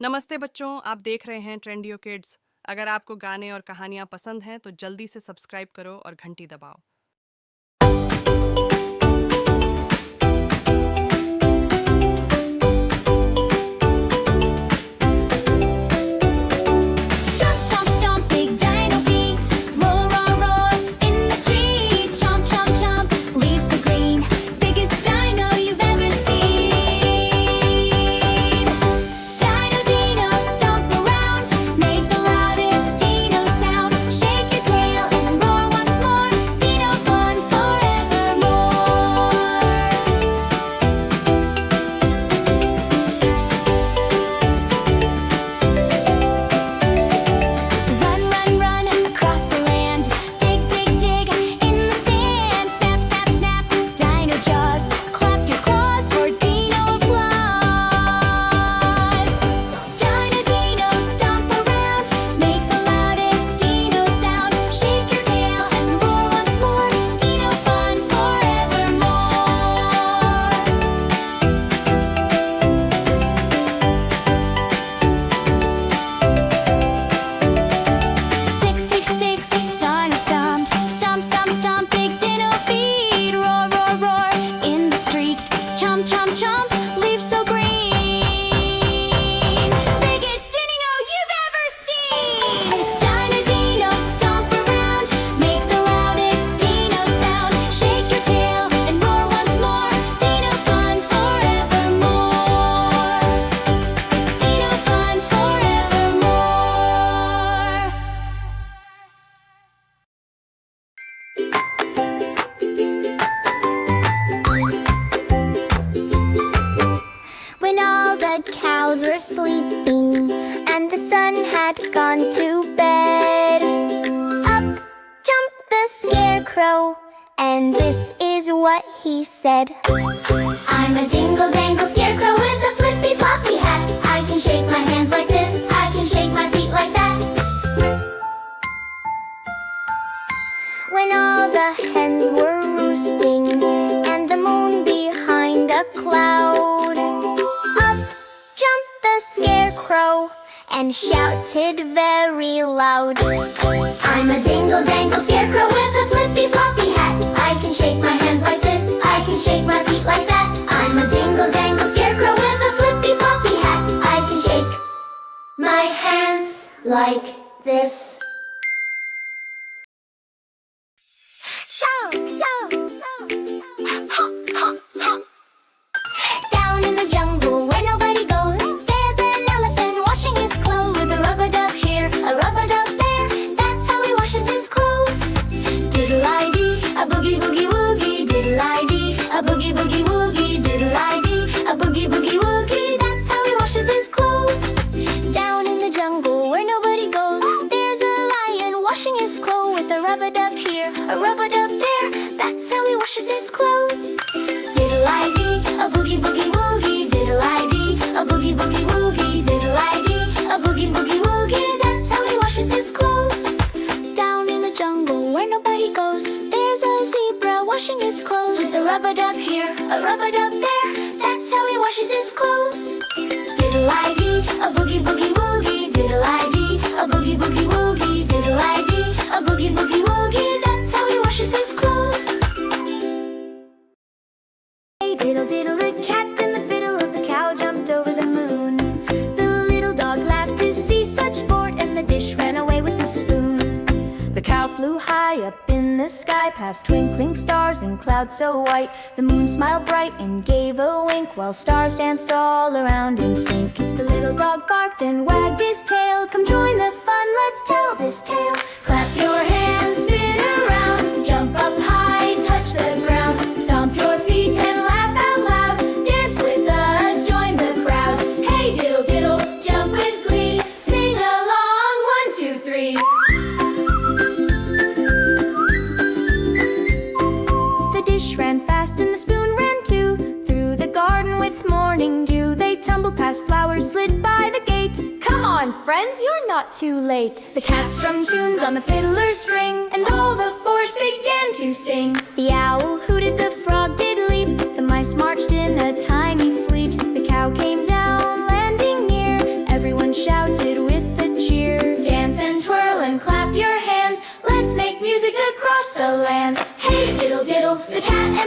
नमस्ते बच्चों, आप देख रहे हैं ट्रेंडियो किड्स। अगर आपको गाने और कहानियाँ पसंद हैं तो जल्दी से सब्सक्राइब करो और घंटी दबाओ। Stomp, stomp, stomp, big dino feet. Roar, roar, roar in the street. Chomp, chomp, chomp, leaves so green. Biggest dino you've ever seen. Dino, dino, stomp around. Make the loudest dino sound. Shake your tail and roar once more. Dino fun forevermore. Run, run, run across the land. Dig, dig, dig in the sand. Snap, snap, snap, dino jaws. Clap your claws for dino applause. Dino, dino, stomp around. Make the loudest dino sound. Shake your tail and roar once more. Dino fun forevermore. Six, six, six, dino stomped. Stomp, stomp, stomp, big dino feet. Roar, roar, roar in the street. Chomp, chomp, chomp, leaves so green. Biggest dino you've ever seen. Dino, dino, stomp around. Make the loudest dino sound. Shake your tail and roar once more. Dino fun forevermore. Dino fun forevermore. When all the cows were sleeping and the sun had gone to bed, up jumped the scarecrow, and this is what he said. I'm a dingle-dangle scarecrow with a flippy-floppy hat. I can shake my hands like this, I can shake my feet like that. When all the hens were roosting and the moon behind a cloud, up jumped the scarecrow and shouted very loud. I'm a dingle-dangle scarecrow with a flippy-floppy hat. I can shake my hands like this, I can shake my feet like that. I'm a dingle-dangle scarecrow with a flippy-floppy hat. I can shake my hands like this. Down in the jungle where nobody goes, there's an elephant washing his clothes with a rub-a-dub here, a rub-a-dub there. That's how he washes his clothes. Diddle-I-dee, a boogie-boogie woogie. Diddle-I-dee, a boogie-boogie woogie. Diddle-I-dee, a boogie-boogie woogie. That's how he washes his clothes. Down in the jungle where nobody goes, there's a lion washing his clothes with a rub-a-dub here, a rub-a-dub there. That's how he washes his clothes. Diddle-I-dee, a boogie-boogie woogie. Diddle-I-dee, a boogie-boogie woogie. Diddle-I-dee, a boogie-boogie woogie. That's how he washes his clothes. Down in the jungle where nobody goes, there's a zebra washing his clothes with a rub-a-dub here, a rub-a-dub there. That's how he washes his clothes. Diddle-I-dee, a boogie-boogie woogie. Diddle-I-dee, a boogie-boogie woogie. Diddle-I-dee, a boogie-boogie woogie. That's how he washes his clothes. Hey diddle diddle, the cat and the fiddle of the cow jumped over the moon. The little dog laughed to see such sport, and the dish ran away with the spoon. The cow flew high up in the sky, past twinkling stars and clouds so white. The moon smiled bright and gave a wink, while stars danced all around in sync. The little dog barked and wagged his tail. Come join the fun, let's tell this tale. Clap your hands, spin around, jump up high, touch the ground. Stomp your feet and laugh out loud. Dance with us, join the crowd. Hey diddle diddle, jump with glee. Sing along, 1, 2, 3. The dish ran fast and the spoon ran too. Through the garden with morning dew, they tumbled past flowers, slid by the gate. Come on, friends, you're not too late. The cat strummed tunes on the fiddler's string, and all the forest began to sing. The owl hooted, the frog did leap, the mice marched in a tiny fleet. The cow came down, landing near. Everyone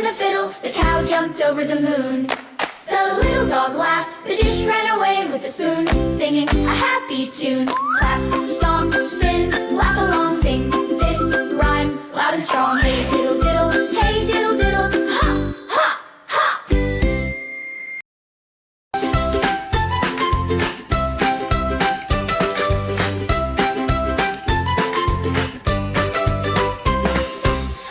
the fiddle, the cow jumped over the moon. The little dog laughed, the dish ran away with the spoon, singing a happy tune. Clap, stomp, spin, laugh along, sing this rhyme loud and strong. Hey diddle diddle, hey diddle diddle, ha ha ha.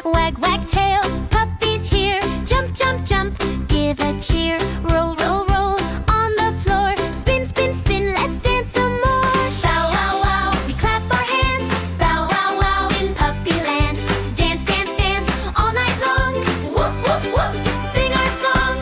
Wag wag tail, puppy's here. Jump jump jump, give a cheer. Roll roll roll on the floor. Spin spin spin, let's dance some more. Bow wow wow, we clap our hands. Bow wow wow in puppy land. Dance dance dance all night long. Woof woof woof, sing our song.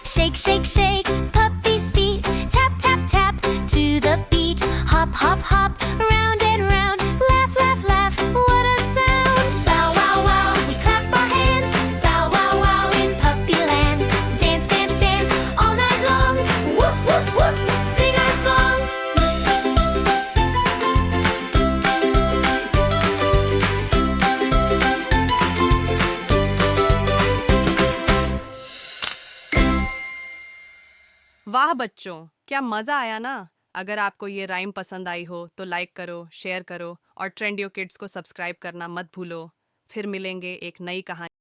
Shake shake shake, puppy's feet. Tap tap tap to the beat. Hop hop hop, round and round. Laugh laugh laugh, what a sound. Bow wow wow, we clap our hands. Bow wow wow in puppy land. Dance dance dance all night long. Woof woof woof, sing our song. वाह बच्चों, क्या मज़ा आया ना। अगर आपको ये rhyme पसंद आई हो तो लाइक करो, शेयर करो और ट्रेंडियो किड्स को सब्सक्राइब करना मत भूलो। फिर मिलेंगे एक नई कहानी।